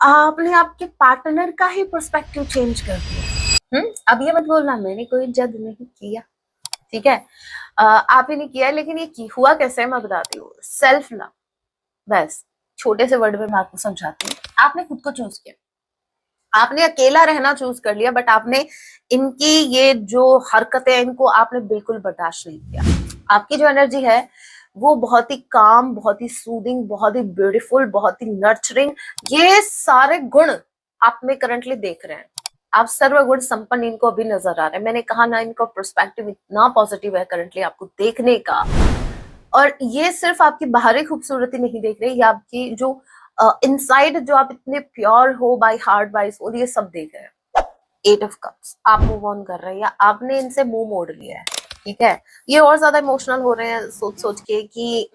आपने आपके पार्टनर का ही पर्सपेक्टिव चेंज कर दिया। अब ये मत बोलना मैंने कोई जज नहीं किया, ठीक है। आप ही नहीं किया, लेकिन ये हुआ कैसे मैं बताती हूँ। सेल्फ लव, बस छोटे से वर्ड में मैं आपको समझाती हूँ। आपने खुद को चूज किया, आपने अकेला रहना चूज कर लिया, बट आपने इनकी ये जो हरकतें हैं इनको आपने बिल्कुल बर्दाश्त नहीं किया। आपकी जो एनर्जी है वो बहुत ही काम, बहुत ही सूदिंग, बहुत ही ब्यूटीफुल, बहुत ही नर्चरिंग, ये सारे गुण आप में करंटली देख रहे हैं। आप सर्वगुण संपन्न इनको अभी नजर आ रहे हैं। मैंने कहा ना, इनका पर्सपेक्टिव इतना पॉजिटिव है करंटली आपको देखने का। और ये सिर्फ आपकी बाहरी खूबसूरती नहीं देख रहे, ये आपकी जो इनसाइड, जो आप इतने प्योर हो बाय हार्ट बाय सोल, ये सब देख रहे हैं। एट ऑफ कप्स, आप मूव ऑन कर रहे हैं या आपने इनसे मुंह मोड़ लिया है, ठीक है। ये और ज्यादा इमोशनल हो रहे हैं सोच सोच के कि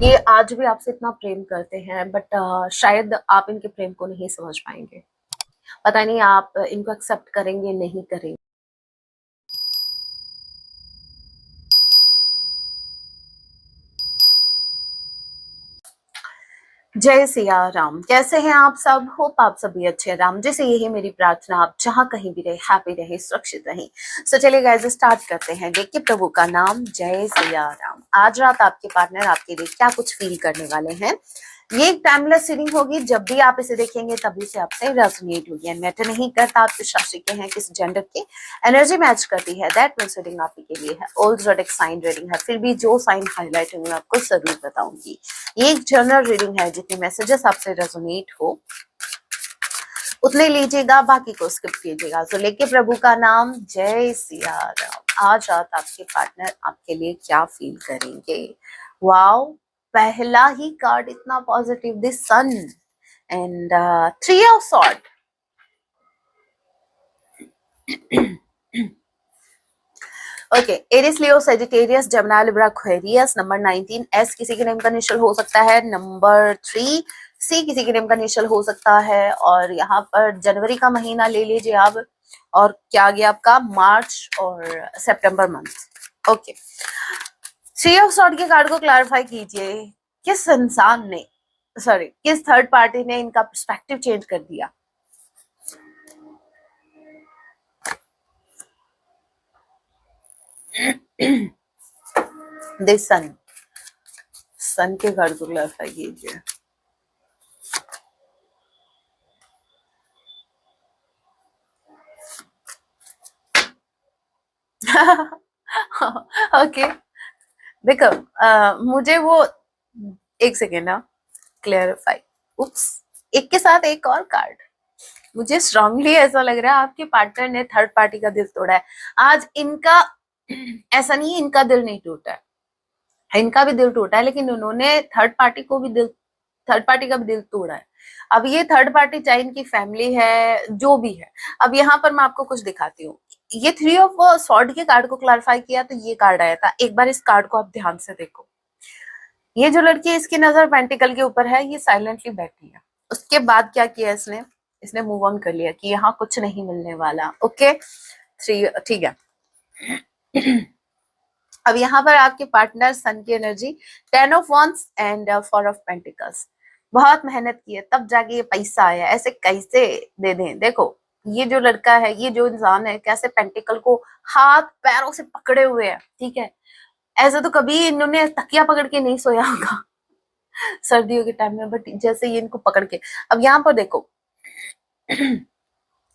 ये आज भी आपसे इतना प्रेम करते हैं, बट शायद आप इनके प्रेम को नहीं समझ पाएंगे। पता नहीं आप इनको एक्सेप्ट करेंगे नहीं करेंगे। जय सिया राम। कैसे हैं आप सब? होप आप सभी अच्छे हैं। राम जी से यही मेरी प्रार्थना, आप जहां कहीं भी रहे हैप्पी रहे, सुरक्षित रहे। सो चलिए गाइस, स्टार्ट करते हैं। देखिए प्रभु का नाम, जय सिया राम। आज रात आपके पार्टनर आपके लिए क्या कुछ फील करने वाले हैं। ये एक टाइमलेस रीडिंग होगी, जब भी आप इसे देखेंगे तभी से आपसे रेजोनेट होगी। मैटर नहीं करता आप किस राशि के हैं, किस जेंडर के, एनर्जी मैच करती है, दैट मींस रीडिंग आप के लिए है। ऑल जोडिक साइन रीडिंग है, फिर भी जो साइन हाईलाइट है मैं आपको जरूर बताऊंगी। ये एक जनरल रीडिंग है, जितने मैसेजेस आपसे रेजोनेट हो उतने लीजिएगा, बाकी को स्किप कीजिएगा। तो लेके प्रभु का नाम, जय सिया राम। आज रात आपके पार्टनर आपके लिए क्या फील करेंगे। वाओ, पहला ही कार्ड इतना positive, the sun and three of sword. Okay, Aries, Leo, Sagittarius, Gemini, Libra, Aquarius. Number 19 S किसी के नेम का इनिशियल हो सकता है। नंबर 3 सी किसी के नेम का इनिशियल हो सकता है। और यहाँ पर जनवरी का महीना ले लीजिए आप, और क्या गया आपका, मार्च और सितंबर month. Okay, three of sword के कार्ड को क्लैरिफाई कीजिए। किस इंसान ने, सॉरी, किस थर्ड पार्टी ने इनका पर्सपेक्टिव चेंज कर दिया। द सन, सन के कार्ड को क्लैरिफाई कीजिए। ओके, देखो, मुझे वो, एक सेकेंड ना, क्लेरिफाई, उप्स, एक के साथ एक और कार्ड। मुझे स्ट्रांगली ऐसा लग रहा है आपके पार्टनर ने थर्ड पार्टी का दिल तोड़ा है आज। इनका ऐसा नहीं है इनका दिल नहीं टूटा है, इनका भी दिल टूटा है, लेकिन उन्होंने थर्ड पार्टी को भी दिल, थर्ड पार्टी का भी दिल तोड़ा है। अब ये थर्ड पार्टी चाहे इनकी फैमिली है, जो भी है। अब यहाँ पर मैं आपको कुछ दिखाती हूँ। ये थ्री ऑफ सॉर्ड के कार्ड को क्लैरिफाई किया तो ये कार्ड आया था। एक बार इस कार्ड को आप ध्यान से देखो। ये जो लड़की है, इसकी नजर पेंटिकल के ऊपर है, ये साइलेंटली बैठी है। उसके बाद क्या किया इसने, इसने मूव ऑन कर लिया कि यहाँ कुछ नहीं मिलने वाला। ओके, थ्री, ठीक है। अब यहाँ पर आपके पार्टनर सन की energy, 10 of wands and 4 of pentacles. बहुत मेहनत की है तब जाके ये पैसा आया, ऐसे कैसे दे दें। देखो, ये जो लड़का है, ये जो इंसान है, कैसे पेंटिकल को हाथ पैरों से पकड़े हुए है, ठीक है। ऐसे तो कभी इन्होंने तकिया पकड़ के नहीं सोया होगा सर्दियों के टाइम में, बट जैसे ये इनको पकड़ के। अब यहाँ पर देखो,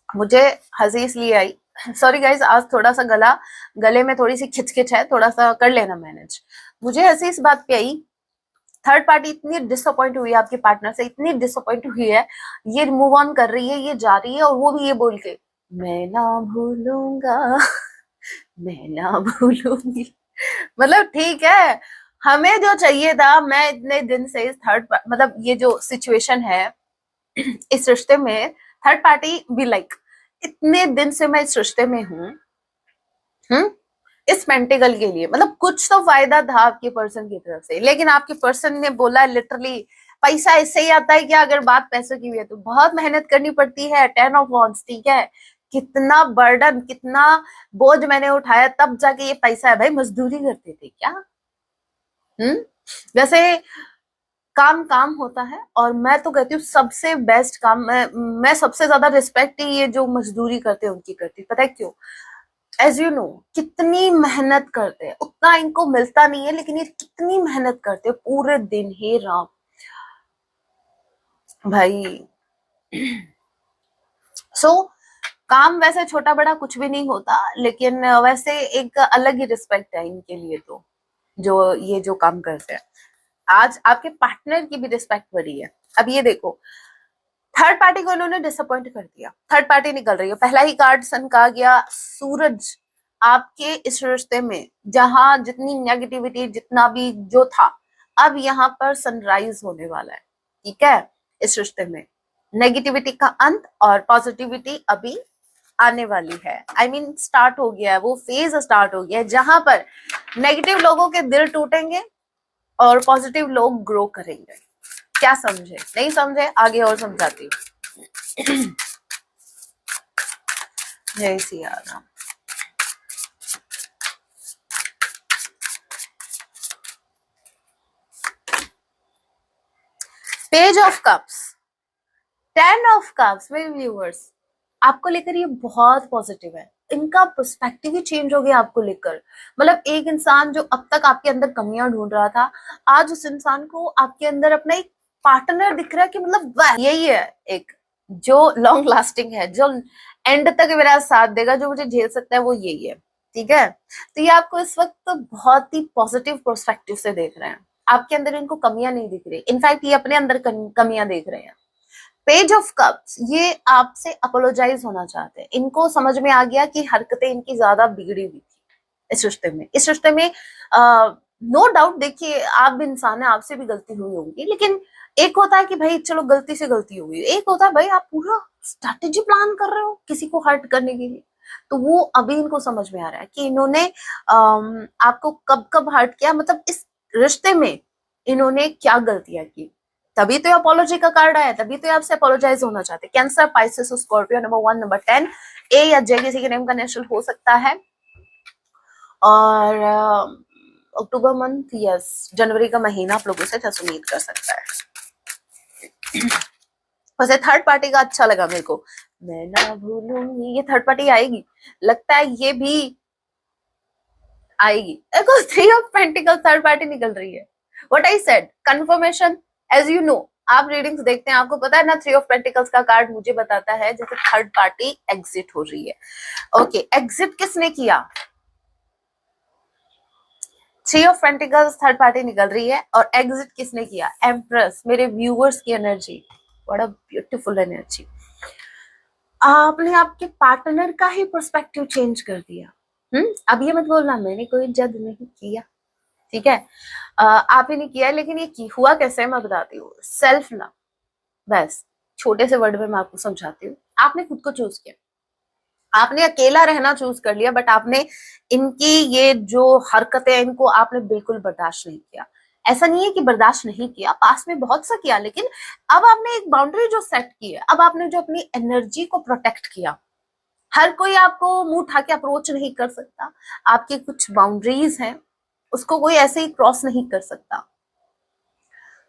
मुझे हंसी इसलिए आई, सॉरी गाइज, आज थोड़ा सा गले में थोड़ी सी खिचखिच है, थोड़ा सा कर लेना मैनेज। मुझे हंसी इस बात पे आई, थर्ड पार्टी इतनी डिसअपॉइंट हुई है आपके पार्टनर से, इतनी डिसअपॉइंट हुई है, ये मूव ऑन कर रही है, ये जा रही है, और वो भी ये बोल के, मैं ना भूलूंगा मैं ना भूलूंगी। मतलब ठीक है, हमें जो चाहिए था, मैं इतने दिन से इस थर्ड, मतलब ये जो सिचुएशन है इस रिश्ते में, थर्ड पार्टी भी लाइक, इतने दिन से मैं इस रिश्ते में हूँ, इस मेंटेगल के लिए, मतलब कुछ तो फायदा था आपके पर्सन की तरफ से, लेकिन आपके पर्सन ने बोला लिटरली, पैसा इससे ही आता है क्या, अगर बात पैसों की भी है तो बहुत मेहनत करनी पड़ती है। 10 ऑफ wands, ठीक है। कितना बर्डन, कितना बोझ मैंने उठाया तब जाके ये पैसा है। भाई मजदूरी करते थे क्या? वैसे काम काम होता है, और मैं तो कहती हूँ सबसे बेस्ट काम, मैं सबसे ज्यादा रिस्पेक्ट ही ये जो मजदूरी करते हैं उनकी करती हूँ। पता है क्यों? एज यू नो, कितनी मेहनत करते हैं, उतना इनको मिलता नहीं है, लेकिन ये कितनी मेहनत करते हैं पूरे दिन, हे राम भाई। सो काम वैसे छोटा बड़ा कुछ भी नहीं होता, लेकिन वैसे एक अलग ही रिस्पेक्ट है इनके लिए, तो जो ये जो काम करते हैं। आज आपके पार्टनर की भी रिस्पेक्ट बढ़ी है। अब ये देखो, थर्ड पार्टी को इन्होंने डिसअपॉइंट कर दिया, थर्ड पार्टी निकल रही है, पहला ही कार्ड सन का गया सूरज। आपके इस रिश्ते में जहां जितनी नेगेटिविटी, जितना भी जो था, अब यहाँ पर सनराइज होने वाला है, ठीक है। इस रिश्ते में नेगेटिविटी का अंत और पॉजिटिविटी अभी आने वाली है। आई मीन स्टार्ट हो गया है, वो फेज स्टार्ट हो गया है जहां पर नेगेटिव लोगों के दिल टूटेंगे और पॉजिटिव लोग ग्रो करेंगे। क्या समझे? नहीं समझे? आगे और समझाती हूँ। जय Siya Ram. Page of cups, 10 of cups. मेरे व्यूअर्स, आपको लेकर ये बहुत पॉजिटिव है, इनका पर्सपेक्टिव ही चेंज हो गया आपको लेकर। मतलब एक इंसान जो अब तक आपके अंदर कमियां ढूंढ रहा था, आज उस इंसान को आपके अंदर अपना एक पार्टनर दिख रहा है कि मतलब यही है एक जो लॉन्ग लास्टिंग है, जो एंड तक मेरा साथ देगा, जो मुझे झेल सकता है, वो यही है, ठीक है। तो ये आपको इस वक्त तो बहुत ही पॉजिटिव पर्सपेक्टिव से देख रहे हैं, आपके अंदर इनको कमियां नहीं दिख रही, इनफैक्ट ये अपने अंदर कमियां देख रहे हैं। पेज ऑफ कप्स, ये आपसे अपोलोजाइज होना चाहते हैं, इनको समझ में आ गया कि हरकतें इनकी ज्यादा बिगड़ी हुई थी इस रिश्ते में। इस रिश्ते में नो डाउट, देखिए आप भी इंसान है, आपसे भी गलती हुई होगी, लेकिन एक होता है कि भाई चलो गलती से गलती हुई, एक होता है भाई आप पूरा स्ट्रैटेजी प्लान कर रहे हो किसी को हर्ट करने के लिए। तो वो अभी इनको समझ में आ रहा है कि इन्होंने आपको कब कब हर्ट किया, मतलब इस रिश्ते में इन्होंने क्या गलतियां की, तभी तो अपोलॉजी का कार्ड आया, तभी तो आपसे अपोलोजाइज होना चाहते। Cancer, Pisces, Scorpio, number 1, number 10, ए या जे किसी के नेम का नेशनल हो सकता है। और अक्टूबर मंथ, यस, जनवरी का महीना आप लोगों से जैसे उम्मीद कर सकता है। वैसे थर्ड पार्टी का अच्छा लगा मेरे को, मैं ना भूलूंगी, ये थर्ड पार्टी आएगी, लगता है ये भी आएगी। देखो 3 ऑफ पेंटिकल थर्ड पार्टी निकल रही है। What I said, confirmation. As you know, आप रीडिंग्स देखते हैं, आपको पता है ना, 3 ऑफ पेंटिकल्स का कार्ड मुझे बताता है जैसे थर्ड पार्टी एग्जिट हो रही है। ओके, एग्जिट किसने किया? 3 ऑफ पेंटिकल्स थर्ड पार्टी निकल रही है, और एग्जिट किसने किया? एम्प्रेस। मेरे व्यूअर्स की energy, what a beautiful energy. आपने आपके पार्टनर का ही पर्सपेक्टिव चेंज कर दिया। अब ये मत बोलना मैंने कोई जज नहीं किया, ठीक है। आप ही नहीं किया, लेकिन ये की हुआ कैसे मैं बताती हूँ। सेल्फ लव, बस छोटे से वर्ड में मैं आपको समझाती हूँ। आपने खुद को चूज किया, आपने अकेला रहना चूज कर लिया, बट आपने इनकी ये जो हरकतें हैं, इनको आपने बिल्कुल बर्दाश्त नहीं किया। ऐसा नहीं है कि बर्दाश्त नहीं किया, पास में बहुत सा किया, लेकिन अब आपने एक बाउंड्री जो सेट की है, अब आपने जो अपनी एनर्जी को प्रोटेक्ट किया। हर कोई आपको मुंह उठा के अप्रोच नहीं कर सकता, आपकी कुछ बाउंड्रीज हैं, उसको कोई ऐसे ही क्रॉस नहीं कर सकता।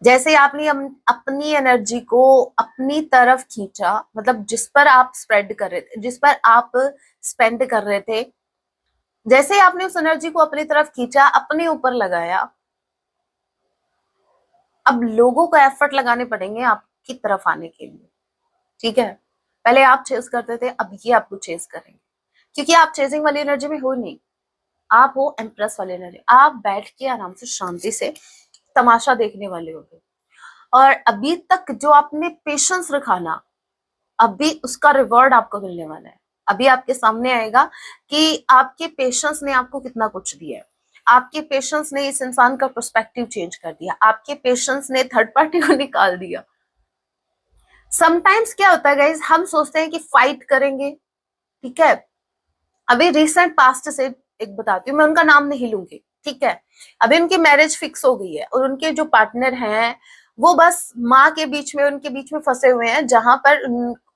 जैसे आपने अपनी एनर्जी को अपनी तरफ खींचा, मतलब जिस पर आप स्प्रेड कर रहे थे, जिस पर आप स्पेंड कर रहे थे, जैसे आपने उस एनर्जी को अपनी तरफ खींचा, अपने ऊपर लगाया, अब लोगों को एफर्ट लगाने पड़ेंगे आपकी तरफ आने के लिए, ठीक है। पहले आप चेस करते थे, अब ये आपको चेस करेंगे, क्योंकि आप चेजिंग वाली एनर्जी में हो नहीं, आप हो एम्प्रेस वाली एनर्जी। आप बैठ के आराम से शांति से तमाशा देखने वाले हो। और अभी तक जो आपने पेशेंस रखा ना, अभी उसका रिवॉर्ड आपको मिलने वाला है। अभी आपके सामने आएगा कि आपके पेशेंस ने आपको कितना कुछ दिया है। आपके पेशेंस ने इस इंसान का पर्सपेक्टिव चेंज कर दिया, आपके पेशेंस ने थर्ड पार्टी को निकाल दिया। समटाइम्स क्या होता है गाइज, हम सोचते हैं कि फाइट करेंगे, ठीक है। अभी रिसेंट पास्ट से एक बताती हूँ, मैं उनका नाम नहीं लूंगी, ठीक है। अभी उनकी मैरिज फिक्स हो गई है, और उनके जो पार्टनर हैं वो बस माँ के बीच में, उनके बीच में फंसे हुए हैं, जहां पर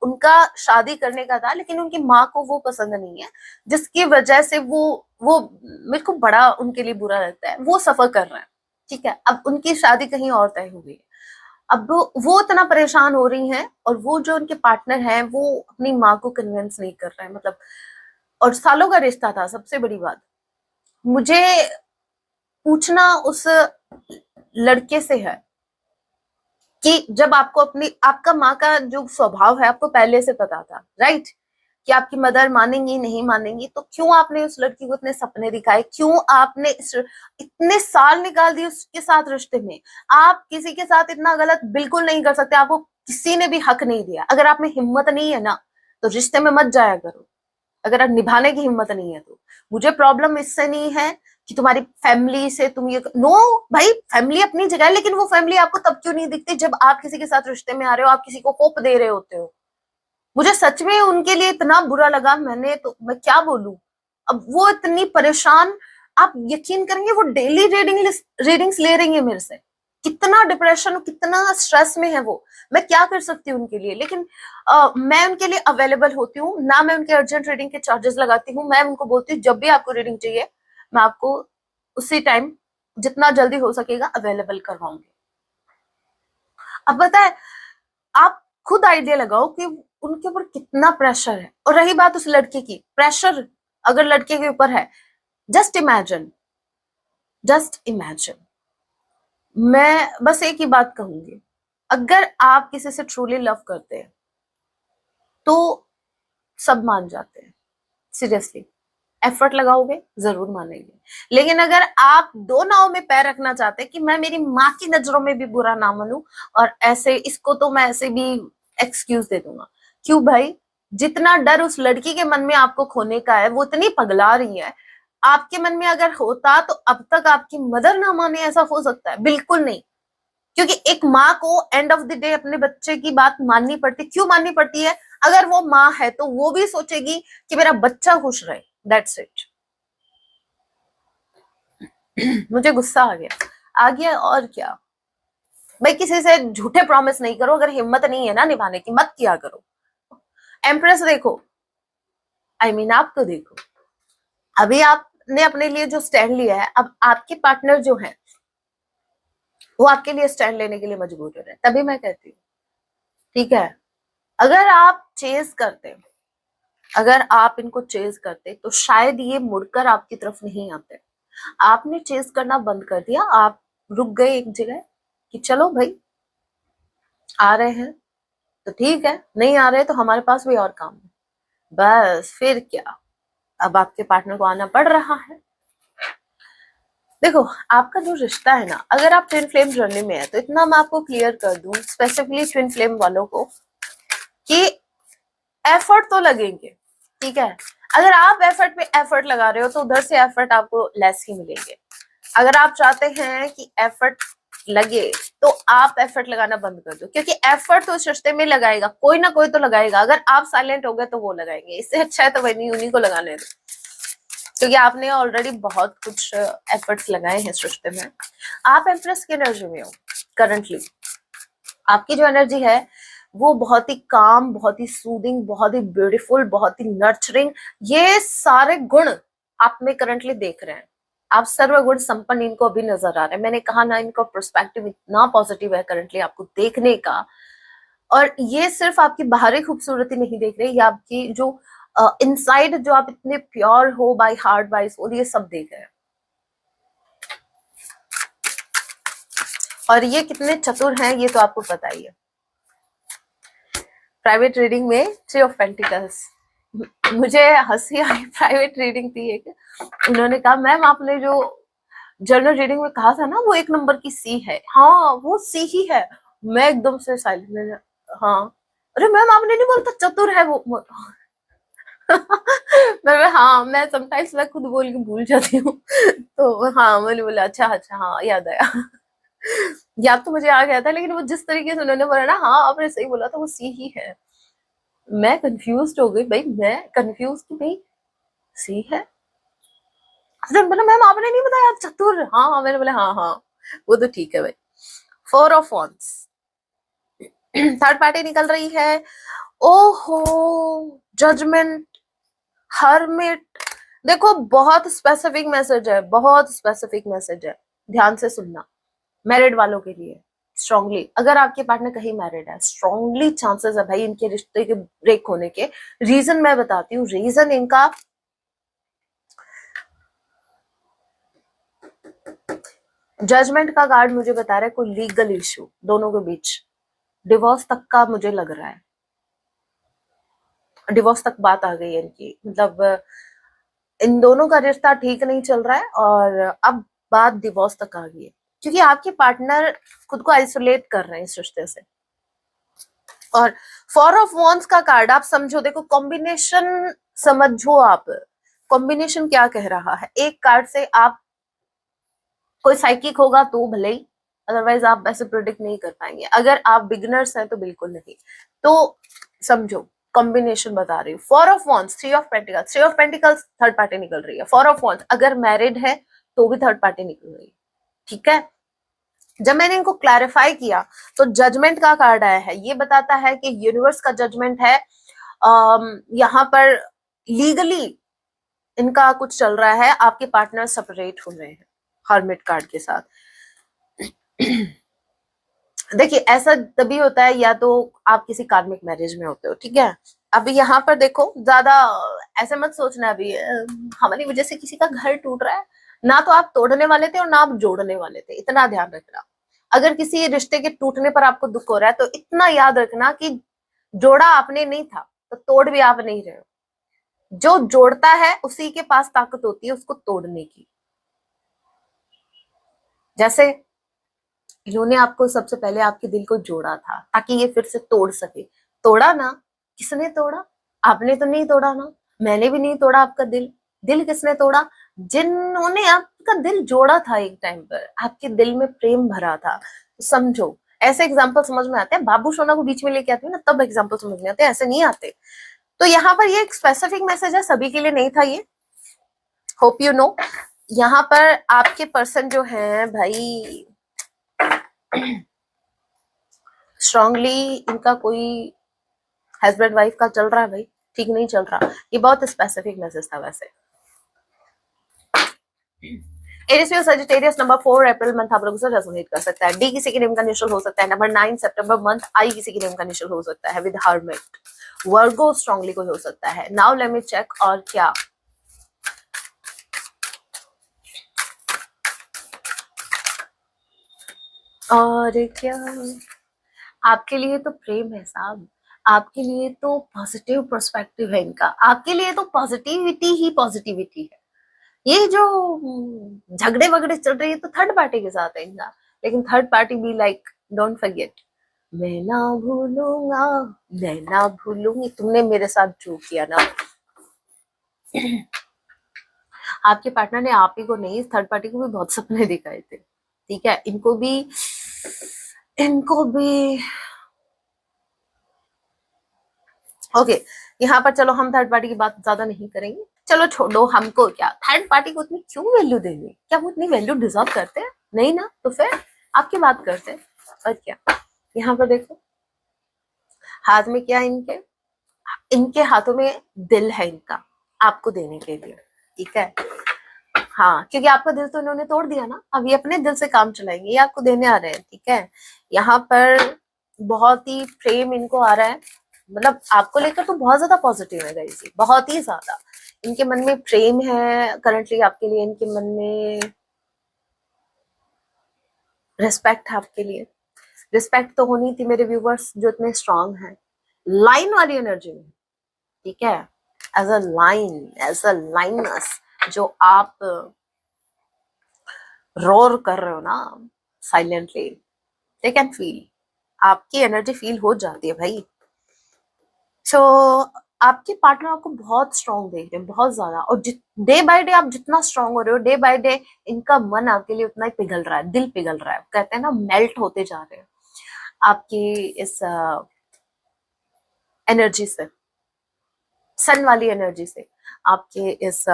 उनका शादी करने का था, लेकिन उनकी माँ को वो पसंद नहीं है, जिसकी वजह से वो मेरे को बड़ा उनके लिए बुरा लगता है, वो सफर कर रहे हैं, ठीक है। अब उनकी शादी कहीं और तय हो गई है, अब वो इतना परेशान हो रही हैं और वो जो उनके पार्टनर हैं वो अपनी माँ को कन्विंस नहीं कर रहे हैं, मतलब, और सालों का रिश्ता था। सबसे बड़ी बात, मुझे पूछना उस लड़के से है कि जब आपको अपनी आपका माँ का जो स्वभाव है आपको पहले से पता था, राइट, कि आपकी मदर मानेंगी नहीं मानेंगी, तो क्यों आपने उस लड़की को इतने सपने दिखाए, क्यों आपने इतने साल निकाल दिए उसके साथ रिश्ते में। आप किसी के साथ इतना गलत बिल्कुल नहीं कर सकते, आपको किसी ने भी हक नहीं दिया। अगर आप में हिम्मत नहीं है ना तो रिश्ते में मत जाया करो, अगर आप निभाने की हिम्मत नहीं है तो। मुझे प्रॉब्लम इससे नहीं है कि तुम्हारी फैमिली से तुम ये नो, भाई फैमिली अपनी जगह है, लेकिन वो फैमिली आपको तब क्यों नहीं दिखती जब आप किसी के साथ रिश्ते में आ रहे हो, आप किसी को होप दे रहे होते हो। मुझे सच में उनके लिए इतना बुरा लगा, मैंने तो मैं क्या बोलूं। अब वो इतनी परेशान, आप यकीन करेंगे वो डेली रीडिंग्स ले रही है मेरे से। कितना डिप्रेशन, कितना स्ट्रेस में है वो, मैं क्या कर सकती हूँ उनके लिए। लेकिन मैं उनके लिए अवेलेबल होती हूँ ना, मैं उनके अर्जेंट रीडिंग के चार्जेस लगाती हूँ। मैं उनको बोलती हूँ जब भी आपको रीडिंग चाहिए मैं आपको उसी टाइम जितना जल्दी हो सकेगा अवेलेबल करवाऊंगी। अब पता है, आप खुद आइडिया लगाओ कि उनके ऊपर कितना प्रेशर है। और रही बात उस लड़के की, प्रेशर अगर लड़के के ऊपर है, जस्ट इमेजिन, जस्ट इमेजिन। मैं बस एक ही बात कहूंगी, अगर आप किसी से ट्रूली लव करते हैं तो सब मान जाते हैं, सीरियसली। एफर्ट लगाओगे जरूर मानेंगे। लेकिन अगर आप दो नाव में पैर रखना चाहते हैं कि मैं मेरी माँ की नजरों में भी बुरा ना मनूं और ऐसे इसको तो मैं ऐसे भी एक्सक्यूज दे दूंगा, क्यों भाई? जितना डर उस लड़की के मन में आपको खोने का है, वो इतनी पगला रही है, आपके मन में अगर होता तो अब तक आपकी मदर ना माने, ऐसा हो सकता है? बिल्कुल नहीं। क्योंकि एक माँ को एंड ऑफ द डे अपने बच्चे की बात माननी पड़ती। क्यों माननी पड़ती है? अगर वो माँ है तो वो भी सोचेगी कि मेरा बच्चा खुश रहे, दैट्स इट। मुझे गुस्सा आ गया और क्या। भाई किसी से झूठे प्रॉमिस नहीं करो, अगर हिम्मत नहीं है ना निभाने की मत किया करो। एम्प्रेस देखो, आई मीन आप तो देखो, अभी आपने अपने लिए जो स्टैंड लिया है, अब आपके पार्टनर जो है वो आपके लिए स्टैंड लेने के लिए मजबूर हो रहे हैं। तभी मैं कहती हूँ, ठीक है, अगर आप चेज करते, अगर आप इनको चेज करते तो शायद ये मुड़कर आपकी तरफ नहीं आते। आपने चेज करना बंद कर दिया, आप रुक गए एक जगह कि चलो भाई आ रहे हैं तो ठीक है, नहीं आ रहे तो हमारे पास भी और काम है। बस फिर क्या, अब आपके पार्टनर को आना पड़ रहा है। देखो, आपका जो रिश्ता है ना, अगर आप ट्विन फ्लेम जर्नी में है तो इतना मैं आपको क्लियर कर दूं स्पेसिफिकली ट्विन फ्लेम वालों को कि एफर्ट तो लगेंगे, ठीक है। अगर आप एफर्ट पे एफर्ट लगा रहे हो तो उधर से एफर्ट आपको लेस ही मिलेंगे। अगर आप चाहते हैं कि एफर्ट लगे तो आप एफर्ट लगाना बंद कर दो, क्योंकि एफर्ट तो इस रिश्ते में लगाएगा कोई ना कोई तो लगाएगा। अगर आप साइलेंट हो गए तो वो लगाएंगे, इससे अच्छा है तो वही उन्हीं को लगाने दो, क्योंकि आपने ऑलरेडी बहुत कुछ एफर्ट्स लगाए हैं इस रिश्ते में। आप एम्प्रेस की एनर्जी में हो करंटली। आपकी जो एनर्जी है वो बहुत ही काम, बहुत ही सूदिंग, बहुत ही ब्यूटीफुल, बहुत ही नर्चरिंग, ये सारे गुण आप में करंटली देख रहे हैं। आप सर्वगुण संपन्न इनको अभी नजर आ रहे हैं। मैंने कहा ना, इनका पर्सपेक्टिव इतना पॉजिटिव है करंटली आपको देखने का। और ये सिर्फ आपकी बाहरी खूबसूरती नहीं देख रहे, ये आपकी जो इनसाइड, जो आप इतने प्योर हो बाय हार्ट बाय सोल, ये सब देख रहे हैं। और ये कितने चतुर हैं ये तो आपको पता ही है। प्राइवेट रीडिंग में 3 ऑफ पेंटिकल्स, मुझे हंसी आई। प्राइवेट रीडिंग थी एक, उन्होंने कहा मैम आपने जो जनरल रीडिंग में कहा था ना वो 1 नंबर की सी है। हाँ वो सी ही है। मैं एकदम से साइलेंट, हाँ अरे मैम आपने नहीं बोलता चतुर है वो। हाँ मैं समटाइम्स मैं खुद बोल के भूल जाती हूँ। तो हाँ मैंने बोला अच्छा अच्छा, हाँ याद आया। याद तो मुझे आ गया था, लेकिन वो जिस तरीके से उन्होंने बोला ना, हाँ आपने सही बोला था, वो सी ही है। मैं कंफ्यूज हो गई भाई, मैं कंफ्यूज कि भाई सी है। बोला मैम आपने नहीं बताया चतुर। हाँ हाँ, मैंने बोला हाँ हाँ वो तो ठीक है भाई। 4 ऑफ वॉन्ड्स, थर्ड पार्टी निकल रही है। ओहो, जजमेंट, हर्मिट। देखो बहुत स्पेसिफिक मैसेज है, बहुत स्पेसिफिक मैसेज है, ध्यान से सुनना। मैरिड वालों के लिए स्ट्रांगली, अगर आपके पार्टनर कहीं मैरिड है, स्ट्रांगली चांसेस है भाई इनके रिश्ते के ब्रेक होने के। रीजन मैं बताती हूँ, रीजन इनका जजमेंट का कार्ड मुझे बता रहा है कोई लीगल इश्यू दोनों के बीच, डिवोर्स तक का मुझे लग रहा है, डिवोर्स तक बात आ गई है इनकी, मतलब इन दोनों का रिश्ता ठीक नहीं चल रहा है और अब बात डिवोर्स तक आ गई है, क्योंकि आपके पार्टनर खुद को आइसोलेट कर रहे हैं इस रिश्ते से। और फोर ऑफ वॉन्ड्स का कार्ड आप समझो, देखो कॉम्बिनेशन समझो आप, कॉम्बिनेशन क्या कह रहा है। एक कार्ड से आप, कोई साइकिक होगा तो भले ही, अदरवाइज आप ऐसे प्रोडिक्ट नहीं कर पाएंगे, अगर आप बिगिनर्स हैं तो बिल्कुल नहीं। तो समझो कॉम्बिनेशन बता रही हूँ, four of wands, three of pentacles, three of pentacles third party निकल रही है, फोर ऑफ वॉन्ड्स अगर मैरिड है तो भी थर्ड पार्टी निकल रही है, ठीक है। जब मैंने इनको क्लैरिफाई किया तो जजमेंट का कार्ड आया है, ये बताता है कि यूनिवर्स का जजमेंट है, यहाँ पर लीगली इनका कुछ चल रहा है, आपके पार्टनर सेपरेट हो रहे हैं हर्मिट कार्ड के साथ। देखिए ऐसा तभी होता है या तो आप किसी कार्मिक मैरिज में होते हो, ठीक है। अभी यहाँ पर देखो, ज्यादा ऐसे मत सोचना अभी हमारी वजह से किसी का घर टूट रहा है, ना तो आप तोड़ने वाले थे और ना आप जोड़ने वाले थे, इतना ध्यान रखना। अगर किसी रिश्ते के टूटने पर आपको दुख हो रहा है तो इतना याद रखना कि जोड़ा आपने नहीं था तो तोड़ भी आप नहीं रहे हो, जो जोड़ता है उसी के पास ताकत होती है उसको तोड़ने की। जैसे इन्होंने आपको सबसे पहले आपके दिल को जोड़ा था ताकि ये फिर से तोड़ सके, तोड़ा ना, किसने तोड़ा? आपने तो नहीं तोड़ा ना, मैंने भी नहीं तोड़ा आपका दिल। दिल किसने तोड़ा? जिन्होंने आपका दिल जोड़ा था, एक टाइम पर आपके दिल में प्रेम भरा था। तो समझो, ऐसे एग्जाम्पल समझ में आते हैं, बाबू सोना को बीच में लेके आती हूँ ना तब एग्जाम्पल समझ में आते हैं, ऐसे नहीं आते। तो यहाँ पर ये एक स्पेसिफिक मैसेज है, सभी के लिए नहीं था ये, होप यू नो। यहाँ पर आपके पर्सन जो है भाई, स्ट्रांगली इनका कोई हस्बैंड वाइफ का चल रहा है भाई, ठीक नहीं चल रहा। ये बहुत स्पेसिफिक मैसेज था वैसे। Aries Sagittarius number 4 April month आप लोगों से रेजोनेट कर सकता है। डी किसी के नेम का इनिशियल हो सकता है। नंबर 9 सितंबर मंथ आई किसी के नेम का इनिशियल हो सकता है विद हर्मिट। वर्गो स्ट्रांगली कोई हो सकता है। नाउ लेट मी चेक और क्या और क्या आपके लिए तो प्रेम है साहब, आपके लिए तो पॉजिटिव पर्सपेक्टिव है इनका, आपके लिए तो पॉजिटिविटी ही पॉजिटिविटी है। ये जो झगड़े वगड़े चल रही है तो थर्ड पार्टी के साथ है इनका, लेकिन थर्ड पार्टी भी लाइक डोंट फॉरगेट, मैं ना भूलूंगा, मैं ना भूलूंगी तुमने मेरे साथ जो किया ना। आपके पार्टनर ने आप ही को नहीं, थर्ड पार्टी को भी बहुत सपने दिखाए थे, ठीक है। इनको भी ओके यहाँ पर चलो हम थर्ड पार्टी की बात ज्यादा नहीं करेंगे, चलो छोड़ो, हमको क्या थर्ड पार्टी को उतनी क्यों वैल्यू देंगे, क्या वो उतनी वैल्यू डिजर्व करते हैं? नहीं ना, तो फिर आपकी बात करते हैं और क्या। यहाँ पर देखो हाथ में क्या इनके, इनके हाथों में दिल है इनका आपको देने के लिए, ठीक है। हाँ, क्योंकि आपका दिल तो इन्होंने तोड़ दिया ना, अब ये अपने दिल से काम चलाएंगे, ये आपको देने आ रहे हैं, ठीक है। यहाँ पर बहुत ही प्रेम इनको आ रहा है, मतलब आपको लेकर तो बहुत ज्यादा पॉजिटिव है गाइस, बहुत ही ज्यादा इनके मन में प्रेम है करंटली आपके लिए, इनके मन में रिस्पेक्ट है आपके लिए। रिस्पेक्ट तो होनी थी मेरे व्यूवर्स जो इतने स्ट्रांग हैं, लाइन वाली एनर्जी में, ठीक है। As a lion, as a lioness, जो आप रोर कर रहे हो ना साइलेंटली, दे कैन फील, आपकी एनर्जी फील हो जाती है भाई। तो आपके पार्टनर आपको बहुत स्ट्रांग देख रहे हैं, बहुत ज्यादा, और डे बाय डे आप जितना स्ट्रांग हो रहे हो, डे बाय डे इनका मन आपके लिए उतना ही पिघल रहा है, दिल पिघल रहा है, कहते हैं ना मेल्ट होते जा रहे हैं आपकी इस एनर्जी से, सन वाली एनर्जी से, आपके इस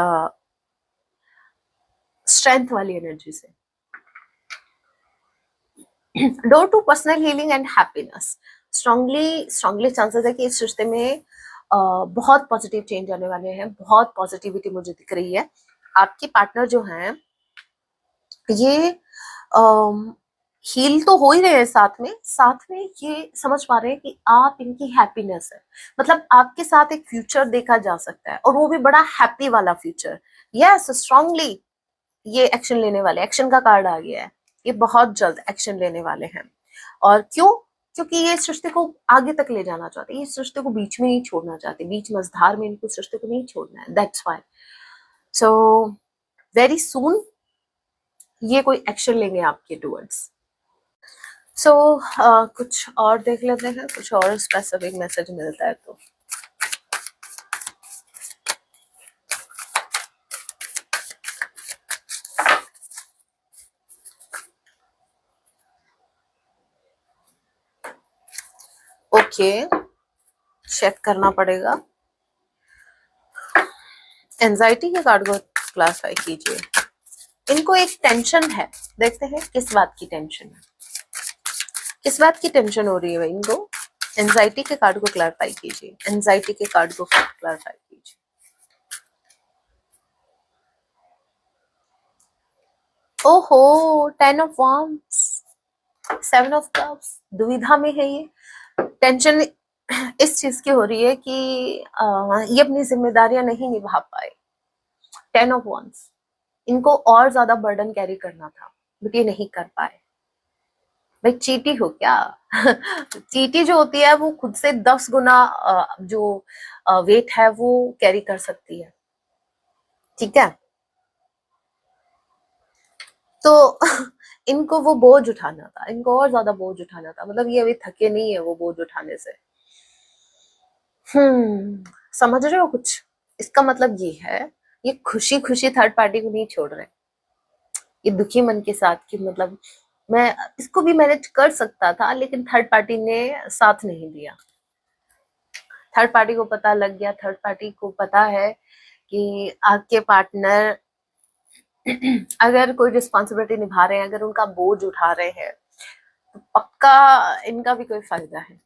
स्ट्रेंथ वाली एनर्जी से। Door to personal healing and happiness, strongly chances है कि इस रिश्ते में बहुत पॉजिटिव चेंज आने वाले हैं, बहुत पॉजिटिविटी मुझे दिख रही है। आपके पार्टनर जो हैं ये हील तो हो ही रहे हैं, साथ में ये समझ पा रहे हैं कि आप इनकी हैप्पीनेस है, मतलब आपके साथ एक फ्यूचर देखा जा सकता है, और वो भी बड़ा हैप्पी वाला फ्यूचर। यस, स्ट्रांगली ये एक्शन लेने वाले, एक्शन का कार्ड आ गया है, ये बहुत जल्द एक्शन लेने वाले हैं। और क्यों? क्योंकि ये इस रिश्ते को आगे तक ले जाना चाहते, ये इस रिश्ते को बीच में नहीं छोड़ना चाहते, बीच मझधार में इनको इस रिश्ते को नहीं छोड़ना है, that's why. So very soon ये कोई एक्शन लेंगे आपके टूवर्ड्स। सो कुछ और देख लेते हैं, कुछ और स्पेसिफिक मैसेज मिलता है तो। ओके, चेक करना पड़ेगा। एंजाइटी के कार्ड को क्लासिफाई कीजिए। इनको एक टेंशन है, देखते हैं किस बात की टेंशन है, किस बात की टेंशन हो रही है भाई इनको। एंजाइटी के कार्ड को क्लैरिफाई कीजिए, एंजाइटी के कार्ड को क्लैरिफाई कीजिए। ओहो, 10 ऑफ वांड्स, 7 ऑफ कप्स, दुविधा में है ये। टेंशन इस चीज की हो रही है कि ये अपनी जिम्मेदारियां नहीं निभा पाए। 10 ऑफ वांड्स, इनको और ज्यादा बर्डन कैरी करना था बट ये नहीं कर पाए। भाई चीटी हो क्या? चीटी जो होती है वो खुद से 10 गुना जो वेट है वो कैरी कर सकती है, ठीक है? तो इनको वो बोझ उठाना था, इनको और ज्यादा बोझ उठाना था, मतलब ये अभी थके नहीं है वो बोझ उठाने से। समझ रहे हो कुछ? इसका मतलब ये है, ये खुशी खुशी थर्ड पार्टी को नहीं छोड़ रहे, ये दुखी मन के साथ कि मतलब मैं इसको भी मैनेज कर सकता था लेकिन थर्ड पार्टी ने साथ नहीं दिया। थर्ड पार्टी को पता लग गया, थर्ड पार्टी को पता है कि आपके पार्टनर अगर कोई रिस्पॉन्सिबिलिटी निभा रहे हैं, अगर उनका बोझ उठा रहे हैं तो पक्का इनका भी कोई फायदा है।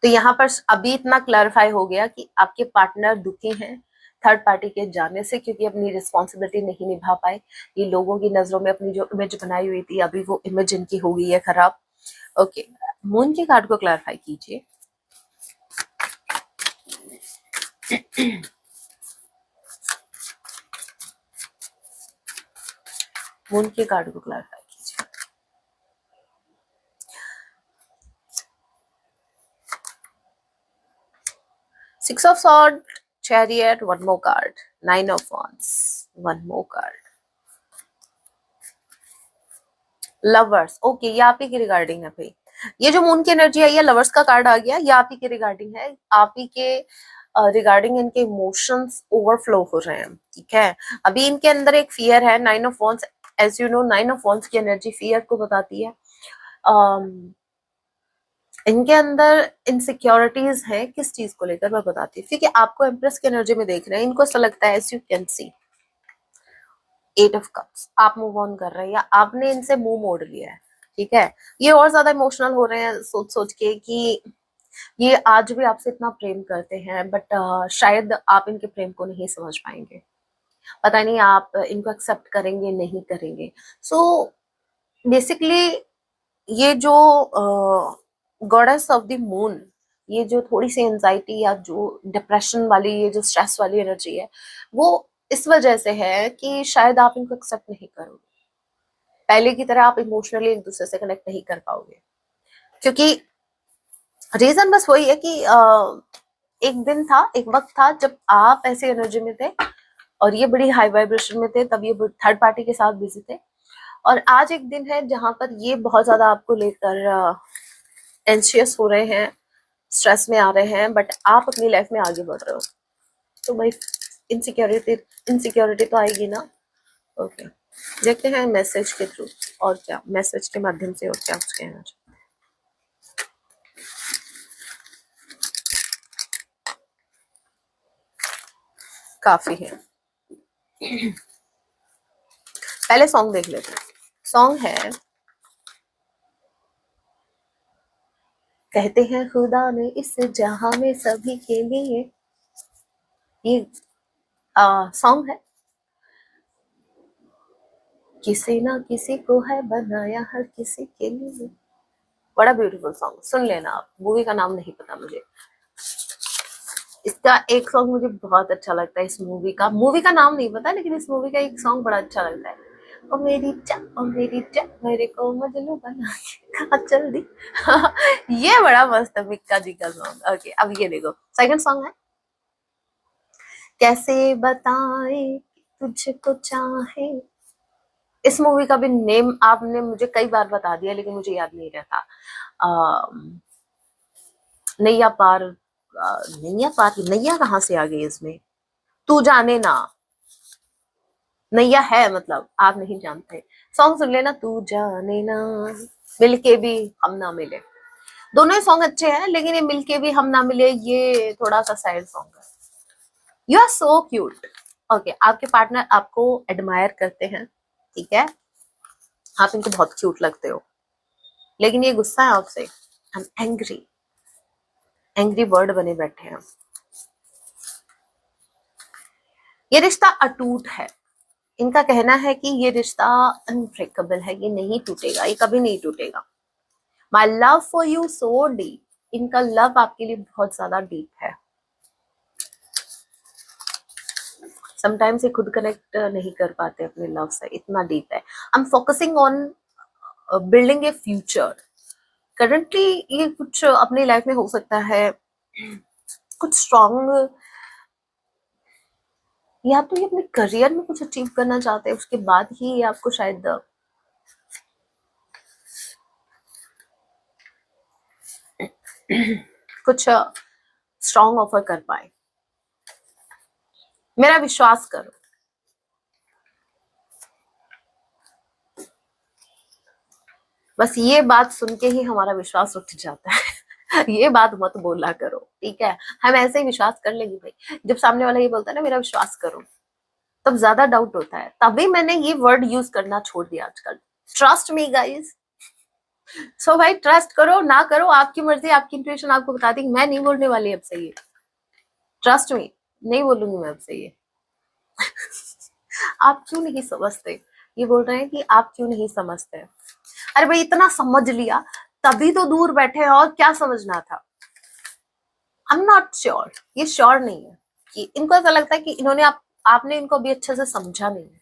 तो यहाँ पर अभी इतना क्लैरिफाई हो गया कि आपके पार्टनर दुखी हैं थर्ड पार्टी के जाने से, क्योंकि अपनी रिस्पॉन्सिबिलिटी नहीं निभा पाए। ये लोगों की नजरों में अपनी जो इमेज बनाई हुई थी अभी वो इमेज इनकी हो गई है खराब। ओके, मून के कार्ड को क्लैरिफाई कीजिए। मून के कार्ड को क्लैरिफाई कीजिए। Six of sword, chariot, one more card, nine of wands, one more card, lovers. Okay, ये आप ही की रिगार्डिंग है भाई। ये जो मून की एनर्जी आई है, लवर्स का कार्ड आ गया, ये आप ही के रिगार्डिंग है, आप ही के रिगार्डिंग इनके इमोशंस ओवरफ्लो हो रहे हैं, ठीक है? अभी इनके अंदर एक फियर है, nine of wands, as you know nine of wands की एनर्जी फियर को बताती है। इनके अंदर इनसिक्योरिटीज है, किस चीज को लेकर मैं बताती हूँ, क्योंकि आपको एम्प्रेस की एनर्जी में देख रहे हैं, इनको ऐसा लगता है as you can see 8 of cups, आप मूव ऑन कर रहे हैं या आपने इनसे मुंह मोड़ लिया है, ठीक है? ये और ज्यादा इमोशनल हो रहे हैं सोच सोच के कि ये आज भी आपसे इतना प्रेम करते हैं बट शायद आप इनके प्रेम को नहीं समझ पाएंगे, पता नहीं आप इनको एक्सेप्ट करेंगे नहीं करेंगे। सो बेसिकली ये जो गॉडेस ऑफ द मून, ये जो थोड़ी सी एंजाइटी या जो डिप्रेशन वाली, ये जो स्ट्रेस वाली एनर्जी है, वो इस वजह से है कि शायद आप इनको एक्सेप्ट नहीं करोगे, पहले की तरह आप इमोशनली एक दूसरे से कनेक्ट नहीं कर पाओगे, क्योंकि रीजन बस वही है कि एक दिन था, एक वक्त था जब आप ऐसी एनर्जी में थे और ये बड़ी हाई वाइब्रेशन में थे, तब ये थर्ड पार्टी के साथ बिजी थे, और आज एक दिन है जहां पर ये बहुत ज्यादा आपको लेकर एंशियस हो रहे हैं, स्ट्रेस में आ रहे हैं, बट आप अपनी लाइफ में आगे बढ़ रहे हो, तो भाई इनसिक्योरिटी इनसिक्योरिटी तो आएगी ना। ओके, देखते हैं मैसेज के थ्रू और क्या, मैसेज के माध्यम से और क्या कुछ कहना चाहिए। काफी है, पहले सॉन्ग देख लेते हैं। सॉन्ग है, कहते हैं खुदा ने इस जहां में सभी के लिए, ये सॉन्ग है। किसी ना किसी को है बनाया हर किसी के लिए। बड़ा ब्यूटीफुल सॉन्ग, सुन लेना आप। मूवी का नाम नहीं पता मुझे। इसका एक सॉन्ग मुझे बहुत अच्छा लगता है, इस मूवी का नाम नहीं पता, लेकिन इस मूवी का एक सॉन्ग बड़ा अच्छा लगता है। ओ मेरी चा मेरे को मजनू बना के खा चल दी। ये बड़ा मस्त है मिक्का जी का सॉन्ग। ओके, अब ये देखो सेकंड सॉन्ग है, कैसे बताए तुझको चाहे। इस मूवी का भी नेम आपने मुझे कई बार बता दिया, लेकिन मुझे याद नहीं रहता। नैया पार, नैया पार, नैया कहाँ से आ गई इसमें? तू जाने ना, नैया है मतलब आप नहीं जानते। सॉन्ग सुन लेना, तू जाने ना, मिलके भी हम ना मिले। दोनों ही सॉन्ग अच्छे हैं, लेकिन ये मिलके भी हम ना मिले ये थोड़ा सा सैड सॉन्ग है। You are so cute. Okay, आपके पार्टनर आपको एडमायर करते हैं, ठीक है, आप इनको बहुत क्यूट लगते हो, लेकिन ये गुस्सा है आपसे। I am angry, angry bird बने बैठे हैं। ये रिश्ता अटूट है। इनका कहना है कि ये रिश्ता अनब्रेकेबल है, ये नहीं टूटेगा, ये कभी नहीं टूटेगा। My love for you so deep. इनका लव आपके लिए बहुत ज्यादा डीप है। समटाइम्स ये खुद कनेक्ट नहीं कर पाते अपने लव से, इतना डीप है। I am focusing on building A future. Currently ये कुछ अपनी लाइफ में हो सकता है, कुछ स्ट्रॉन्ग, या तो ये अपने करियर में कुछ अचीव करना चाहते हैं, उसके बाद ही ये आपको शायद कुछ स्ट्रॉन्ग ऑफर कर पाए। मेरा विश्वास करो। बस ये बात सुन के ही हमारा विश्वास उठ जाता है। ये बात मत बोला करो, ठीक है, हम ऐसे ही विश्वास कर लेंगे भाई। जब सामने वाला ये बोलता है ना मेरा विश्वास करो, तब ज्यादा डाउट होता है। तभी मैंने ये वर्ड यूज करना छोड़ दिया आजकल। Trust me guys. सो भाई ट्रस्ट करो ना करो आपकी मर्जी, आपकी इंट्यूशन आपको बता दी। मैं नहीं बोलने वाली अब से ये, ट्रस्ट मी, नहीं बोलूंगी मैं अब से ये। आप क्यों नहीं समझते? ये बोल रहे हैं कि आप क्यों नहीं समझते। अरे भाई इतना समझ लिया तभी तो दूर बैठे हैं, और क्या समझना था। आई एम नॉट श्योर, ये श्योर नहीं है कि इनको ऐसा लगता है कि इन्होंने आपने इनको अभी अच्छे से समझा नहीं है।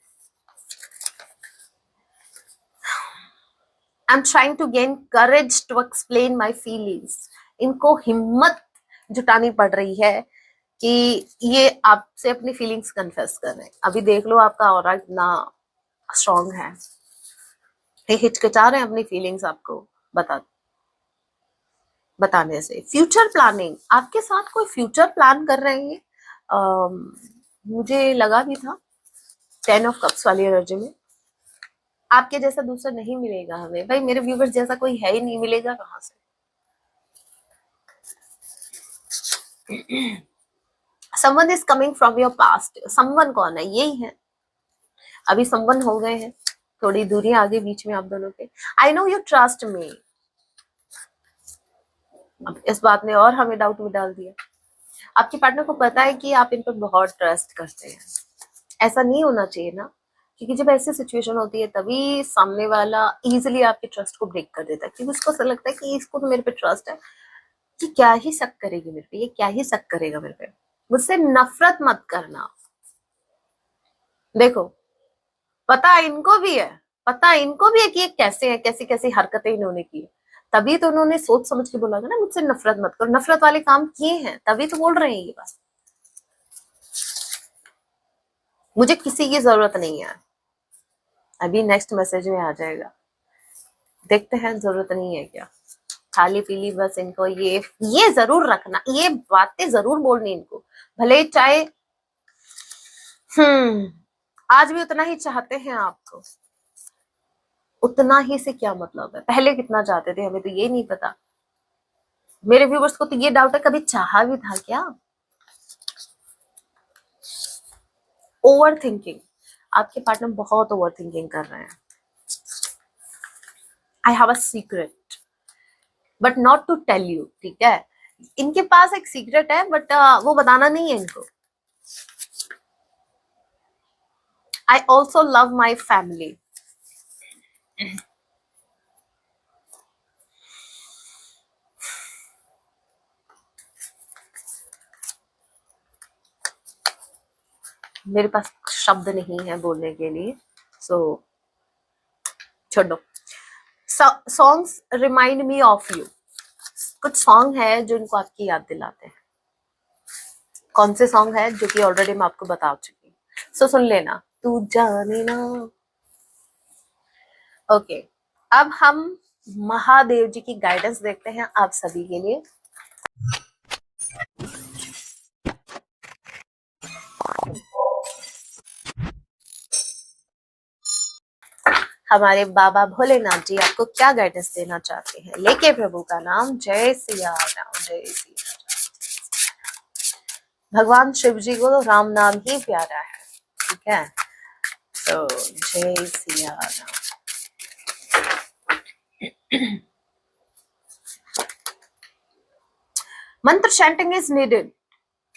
I am trying to gain courage to explain my feelings. इनको हिम्मत जुटानी पड़ रही है कि ये आपसे अपनी फीलिंग्स कन्फेस करें। अभी देख लो आपका ऑरा कितना स्ट्रॉन्ग है। ये हिचकिचा रहे हैं अपनी फीलिंग्स आपको बताने से। फ्यूचर प्लानिंग, आपके साथ कोई फ्यूचर प्लान कर रहे हैं। मुझे लगा भी था 10 ऑफ कप्स वाली एनर्जी में। आपके जैसा दूसरा नहीं मिलेगा हमें भाई, मेरे व्यूवर्स जैसा कोई है ही नहीं, मिलेगा कहाँ से। Someone is coming from your past. Someone कौन है? यही है, अभी संबंध हो गए हैं, थोड़ी दूरी आगे बीच में आप दोनों के। I know you trust me. अब इस बात ने और हमें डाउट में डाल दिया। आपके पार्टनर को पता है कि आप इन पर बहुत ट्रस्ट करते हैं। ऐसा नहीं होना चाहिए ना, क्योंकि जब ऐसी सिचुएशन होती है तभी सामने वाला इजीली आपके ट्रस्ट को ब्रेक कर देता है, क्योंकि उसको ऐसा लगता है कि इसको तो मेरे पे ट्रस्ट है, कि क्या ही शक करेगी मेरे पे, ये क्या ही शक करेगा मेरे पे। मुझसे नफरत मत करना। देखो पता इनको भी है, पता इनको भी है कि ये कैसे है, कैसी कैसी हरकतें इन्होंने की है। तभी तो उन्होंने सोच समझ के बोला था ना मुझसे नफरत मत करो। नफरत वाले काम किए हैं तभी तो बोल रहे हैं ये बात। मुझे किसी की जरूरत नहीं है। अभी नेक्स्ट मैसेज में आ जाएगा, देखते हैं जरूरत नहीं है क्या। खाली पीली बस इनको ये जरूर रखना, ये बातें जरूर बोलनी इनको, भले चाहे आज भी उतना ही चाहते हैं आपको। उतना ही से क्या मतलब है, पहले कितना चाहते थे हमें तो ये नहीं पता। मेरे व्यूवर्स को तो ये डाउट है कभी चाहा भी था क्या। ओवर थिंकिंग, आपके पार्टनर बहुत ओवर थिंकिंग कर रहे हैं। I have a secret but not to tell you, ठीक है। इनके पास एक सीक्रेट है बट वो बताना नहीं है इनको। I also love my family. मेरे पास शब्द नहीं है बोलने के लिए, सो छोड़ो। Songs remind me of you. कुछ सॉन्ग है जो इनको आपकी याद दिलाते हैं। कौन से सॉन्ग है जो कि ऑलरेडी मैं आपको बता चुकी हूँ, सो सुन लेना। तू जाने ना। ओके, अब हम महादेव जी की गाइडेंस देखते हैं आप सभी के लिए। हमारे बाबा भोलेनाथ जी आपको क्या गाइडेंस देना चाहते हैं, लेके प्रभु का नाम। जय सिया राम, जय सिया राम। भगवान शिव जी को तो राम नाम ही प्यारा है, ठीक है। तो जय सिया राम। मंत्र चैंटिंग इज नीडेड।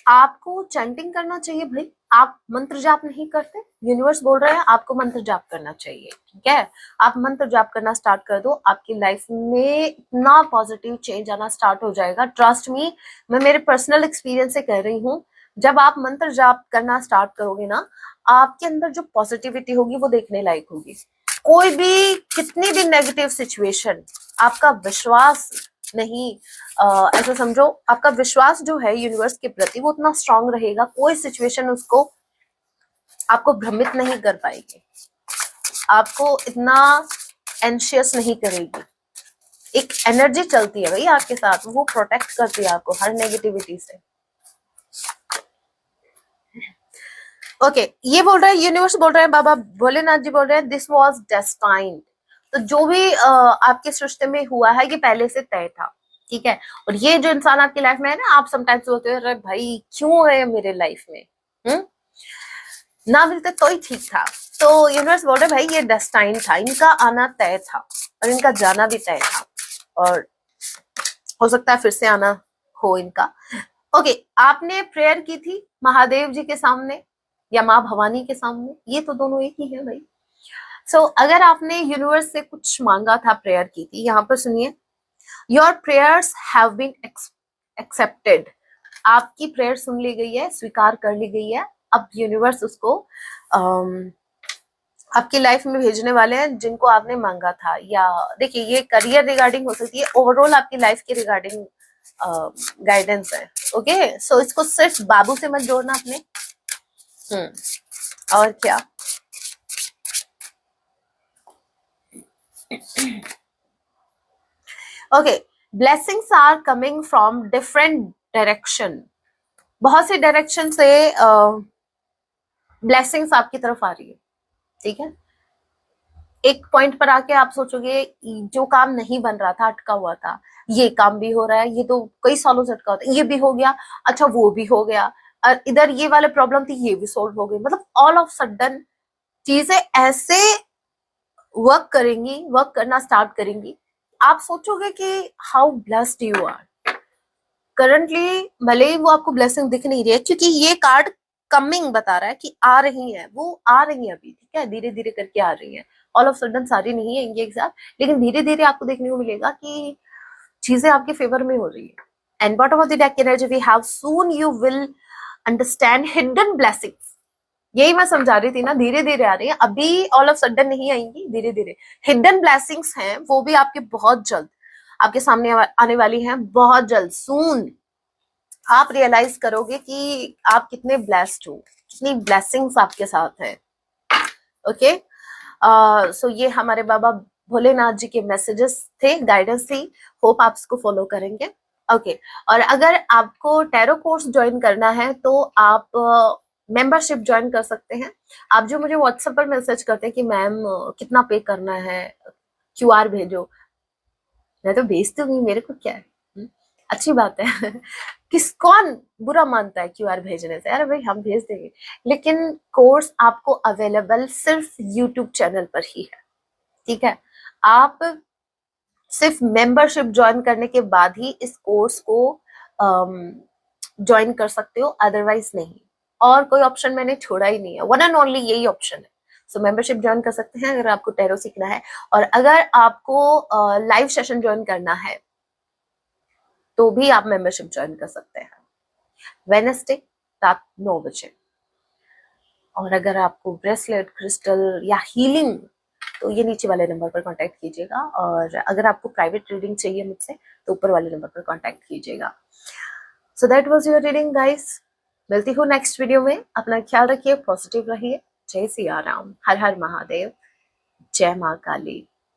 आपको चैंटिंग करना चाहिए भाई। आप मंत्र जाप नहीं करते, यूनिवर्स बोल रहे हैं आपको मंत्र जाप करना चाहिए, ठीक है। आप मंत्र जाप करना स्टार्ट कर दो, आपकी लाइफ में इतना पॉजिटिव चेंज आना स्टार्ट हो जाएगा। ट्रस्ट मी, मैं मेरे पर्सनल एक्सपीरियंस से कह रही हूँ। जब आप मंत्र जाप करना स्टार्ट करोगे ना, आपके अंदर जो पॉजिटिविटी होगी वो देखने लायक होगी। कोई भी कितनी भी नेगेटिव सिचुएशन, आपका विश्वास नहीं, ऐसा समझो आपका विश्वास जो है यूनिवर्स के प्रति वो उतना स्ट्रांग रहेगा, कोई सिचुएशन उसको आपको भ्रमित नहीं कर पाएगी, आपको इतना एंशियस नहीं करेगी। एक एनर्जी चलती है भाई आपके साथ, वो प्रोटेक्ट करती है आपको हर नेगेटिविटी से। ओके, ये बोल रहा है यूनिवर्स, बोल रहा है बाबा भोलेनाथ जी बोल रहे हैं दिस वाज डेस्टाइन्ड। तो जो भी आपके सृष्टि में हुआ है ये पहले से तय था, ठीक है। और ये जो इंसान आपकी लाइफ में है ना, आप समटाइम्स बोलते हो अरे भाई क्यों है मेरे लाइफ में, ना मिलते तो ही ठीक था। तो यूनिवर्स बोल रहे भाई ये डेस्टाइन था, इनका आना तय था और इनका जाना भी तय था, और हो सकता है फिर से आना हो इनका। ओके, आपने प्रेयर की थी महादेव जी के सामने या माँ भवानी के सामने, ये तो दोनों एक ही है भाई। सो अगर आपने यूनिवर्स से कुछ मांगा था, प्रेयर की थी, यहाँ पर सुनिए, your prayers have been accepted. आपकी प्रेयर सुन ली गई है, स्वीकार कर ली गई है। अब यूनिवर्स उसको आपकी लाइफ में भेजने वाले हैं जिनको आपने मांगा था। या देखिए, ये करियर रिगार्डिंग हो सकती है, ओवरऑल आपकी लाइफ के रिगार्डिंग गाइडेंस है। ओके, सो इसको सिर्फ बाबू से मत जोड़ना अपने। और क्या, okay, blessings are coming from different direction. बहुत सी डायरेक्शन से ब्लेसिंग्स आपकी तरफ आ रही है, ठीक है। एक पॉइंट पर आके आप सोचोगे जो काम नहीं बन रहा था, अटका हुआ था, ये काम भी हो रहा है, ये तो कई सालों से अटका होता है, ये भी हो गया, अच्छा वो भी हो गया, और इधर ये वाले प्रॉब्लम थी ये भी सोल्व हो गई। मतलब ऑल ऑफ सडन चीजें ऐसे वर्क करेंगी, वर्क करना स्टार्ट करेंगी, आप सोचोगे कि how blessed you are. Currently भले ही वो आपको ब्लेसिंग दिख नहीं रही है, क्योंकि ये कार्ड कमिंग बता रहा है कि आ रही है, वो आ रही है अभी, ठीक है, धीरे धीरे करके आ रही है। ऑल ऑफ सडन सारी नहीं है एक साथ, लेकिन धीरे धीरे आपको देखने को मिलेगा कि चीजें आपके फेवर में हो रही है। And bottom of the deck energy we have, soon you will understand hidden blessings. यही मैं समझा रही थी ना, धीरे धीरे आ रही है, अभी ऑल ऑफ सडन नहीं आएंगी, धीरे धीरे। हिडन ब्लेसिंग्स हैं वो भी आपके बहुत जल्द आपके सामने आने वाली हैं, बहुत जल्द। सून आप रियलाइज करोगे कि आप कितने ब्लेस्ड हो, कितनी ब्लेसिंग्स आपके साथ है। ओके, सो ये हमारे बाबा भोलेनाथ जी के मैसेजेस थे, गाइडेंस थी, होप आप इसको फॉलो करेंगे। ओके, और अगर आपको टैरो कोर्स ज्वाइन करना है तो आप मेंबरशिप ज्वाइन कर सकते हैं। आप जो मुझे व्हाट्सएप पर मैसेज करते हैं कि मैम कितना पे करना है, क्यूआर भेजो, मैं तो भेजती हूँ, मेरे को क्या है, अच्छी बात है। कौन बुरा मानता है क्यूआर भेजने से, अरे भाई हम भेज देंगे। लेकिन कोर्स आपको अवेलेबल सिर्फ यूट्यूब चैनल पर ही है, ठीक है। आप सिर्फ मेंबरशिप ज्वाइन करने के बाद ही इस कोर्स को ज्वाइन कर सकते हो, अदरवाइज नहीं। और कोई ऑप्शन मैंने छोड़ा ही नहीं है, वन एंड ओनली यही ऑप्शन है। सो मेंबरशिप ज्वाइन कर सकते हैं अगर आपको टैरो सीखना है। और अगर आपको लाइव सेशन ज्वाइन करना है तो भी आप मेंबरशिप ज्वाइन कर सकते हैं वेडनेसडे रात 9 बजे। और अगर आपको ब्रेसलेट, क्रिस्टल या हीलिंग, तो ये नीचे वाले नंबर पर कांटेक्ट कीजिएगा। और अगर आपको प्राइवेट रीडिंग चाहिए मुझसे तो ऊपर वाले नंबर पर कांटेक्ट कीजिएगा। So that was your reading guys. मिलती हूँ नेक्स्ट वीडियो में। अपना ख्याल रखिए, पॉजिटिव रहिए। जय सिया राम, हर हर महादेव, जय माँ काली।